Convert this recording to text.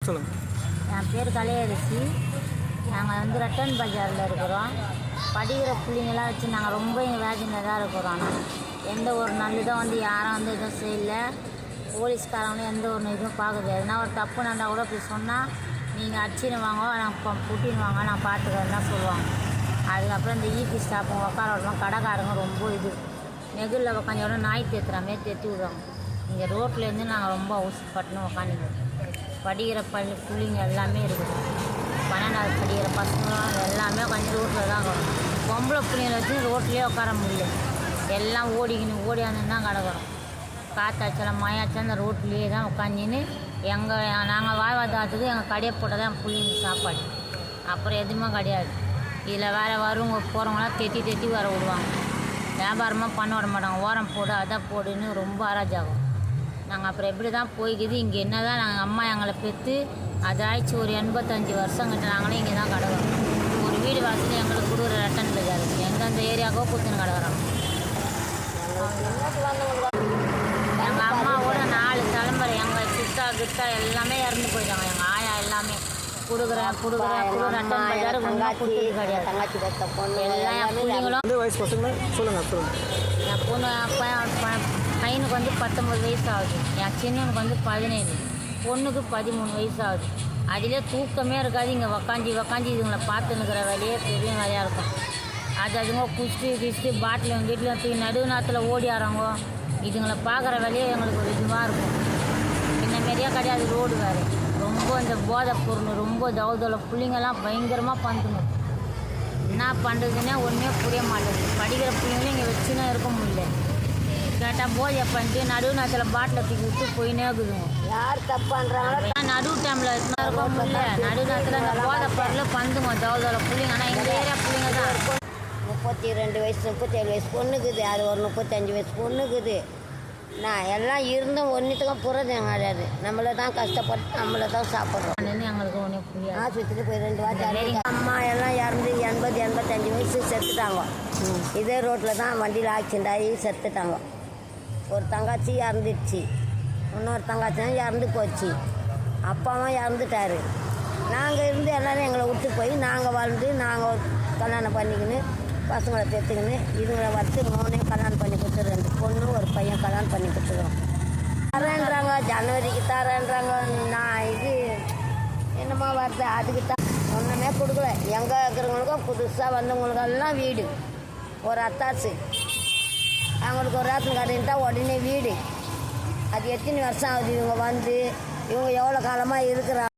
சொல்லுங்கள். என் பேர் கலையரசி. நாங்கள் வந்து ரட்டன் பஜாரில் இருக்கிறோம். படிக்கிற பிள்ளைங்களாம் வச்சு நாங்கள் ரொம்ப எங்கள் வேதனையில் தான் இருக்கிறோம். ஆனால் எந்த ஒரு நல்லதும் வந்து யாரும் வந்து எதுவும் செய்யலை. போலீஸ்காரங்களும் எந்த ஒரு இதுவும் பார்க்குது. எதுனா ஒரு தப்பு நடந்தால் கூட இப்படி சொன்னால் நீங்கள் அடிச்சின்னு வாங்க, நான் கூட்டின்னு வாங்க, நான் பார்த்துக்கிறேன்னு தான் சொல்லுவாங்க. அதுக்கப்புறம் இந்த ஈபி ஸ்டாஃபுங்க உட்கார விடுவாங்க. கடைக்காரங்க ரொம்ப இது நெகிழில் உட்காந்தோட நாய் தேத்துற மாரி தேற்றி விடுவாங்க. இங்கே ரோட்லேருந்து நாங்கள் ரொம்ப அவசரப்பட்டுன்னு உட்காந்துக்கிறோம். படிக்கிற பிள்ளைங்க எல்லாமே இருக்குது. 12வது படிக்கிற பசங்களும் எல்லாமே கொஞ்சம் ரோட்டில் தான் வரும். பொம்பளை பிள்ளைங்களை வச்சு ரோட்லேயே உட்கார முடியல. எல்லாம் ஓடியாந்து தான் கிடக்குறோம். காற்றாச்சலம் மயாச்சலம் அந்த ரோட்லேயே தான் உட்காந்துன்னு நாங்கள் வாழ்வாதாரத்துக்கு எங்கள் கடையை போட்டால் தான் பிள்ளைங்க சாப்பாடு. அப்புறம் எதுவுமே கிடையாது. இதில் வேறு வருவங்க போகிறவங்களாம் தெத்தி வர விடுவாங்க. வியாபாரமாக பண்ண விட மாட்டாங்க. ஓரம் போடு அதை போடுன்னு ரொம்ப அராஜாகும். நாங்கள் அப்புறம் எப்படி தான் போய்க்குது. இங்கே என்ன தான் நாங்கள் அம்மா எங்களை பெற்று அதாச்சு ஒரு 85 வருஷம் கிட்ட நாங்களே இங்கே தான் கிடக்குறோம். ஒரு வீடு வாசல் எங்களுக்கு கொடுக்குற ரட்டன் பஜார் எந்தெந்த ஏரியாவுக்கோ குத்துன்னு கிடக்குறோம். எங்கள் அம்மாவோட 4 தலைமுறை எங்கள் சித்தா கிட்டா எல்லாமே இறந்து போயிட்டாங்க. எங்கள் ஆயா எல்லாமே கொடுக்குறேன் ரட்டன் பஜார் கொடுத்தது கிடையாது. தங்கச்சி பெற்ற பொண்ணு எல்லாம் என் பிள்ளைங்களும் வயசு பசங்க சொல்லுங்கள். என் பொண்ணு பையனுக்கு வந்து 19 வயசு ஆகுது. என் சின்னனுக்கு வந்து 17, பொண்ணுக்கு 13 வயசு ஆகுது. அதிலே தூக்கமே இருக்காது. இங்கே உக்காஞ்சி இதுங்களை பார்த்துன்னுக்கிற வேலையே பெரிய வேலையாக இருக்கும். அதுங்க குடிச்சிட்டு பாட்டிலும் வீட்டிலும் தூக்கி நடுநாத்தில் ஓடி ஆறாங்க. இதுங்களை பார்க்குற வேலையே எங்களுக்கு ஒரு இதுவாக இருக்கும். மாரியே கிடையாது. ரோடு வேறு ரொம்ப இந்த போதை பொருள் ரொம்ப தவதோலை பிள்ளைங்கள்லாம் பயங்கரமாக பண்ணுங்க. என்ன பண்ணுறதுன்னே ஒன்றுமே புரிய மாட்டேங்குது. படிக்கிற பிள்ளைங்களும் இங்கே வச்சுன்னா இருக்க முடியல. கேட்டால் போதை பண்ணிட்டு நடுநாத்தில் பாட்டில் தூக்கி விட்டு போயினே இருக்குதுங்க. யார் தப்பு பண்ணுறாங்களோ நடு டைமில் எத்தனை இருக்க முடியல. நடுநாத்தில் இந்த போதை பொருள் பந்துங்க தவதோலை பிள்ளைங்க. ஆனால் இந்த ஏரியா பிள்ளைங்க தான் 32 வயசு 37 வயசு பொண்ணுக்குது. அது ஒரு 35 வயசு பொண்ணுக்குது. நான் எல்லாம் இருந்தும் ஒன்றுத்துக்கும் புறதுங்க கிடையாது. நம்மளை தான் கஷ்டப்பட்டு நம்மளை தான் சாப்பிட்றோம். எங்களுக்கு ஒன்றும் புரியாது. ஆஸ்பத்திரி போய் 2 வாரம் அம்மா எல்லாம் இறந்து 80-85 வயசு செத்துட்டாங்க. இதே ரோட்டில் தான் வண்டியில் ஆக்சிடென்ட் ஆகி செத்துட்டாங்க. ஒரு தங்காச்சி இறந்துடுச்சு. இன்னொரு தங்காச்சினா இறந்து போச்சு. அப்பாவும் இறந்துட்டார். நாங்கள் இருந்து எல்லோரும் எங்களை விட்டு போய் நாங்கள் வாழ்ந்து நாங்கள் கல்யாணம் பண்ணிக்கின்னு பசங்களை பெற்றுக்கின்னு இதுங்களை வச்சு 3 கல்யாணம் பண்ணி கொடுத்து 2 பொண்ணு ஒரு பையன் கல்யாணம் பண்ணி கொடுத்துருவோம். தரேன்றாங்க, ஜனவரிக்கு தரேன்றாங்க. நான் இது என்னமோ வருது அதுக்கு தான் ஒன்றுமே கொடுக்கல. எங்கே இருக்கிறவங்களுக்கும் புதுசாக வந்தவங்களுக்கெல்லாம் வீடு ஒரு அத்தாசு. அவங்களுக்கு ஒரு ரேஷன் கார்டு இருந்தால் உடனே வீடு. அது எத்தனை வருஷம் ஆகுது இவங்க வந்து இவங்க எவ்வளோ காலமாக இருக்கிறாங்க.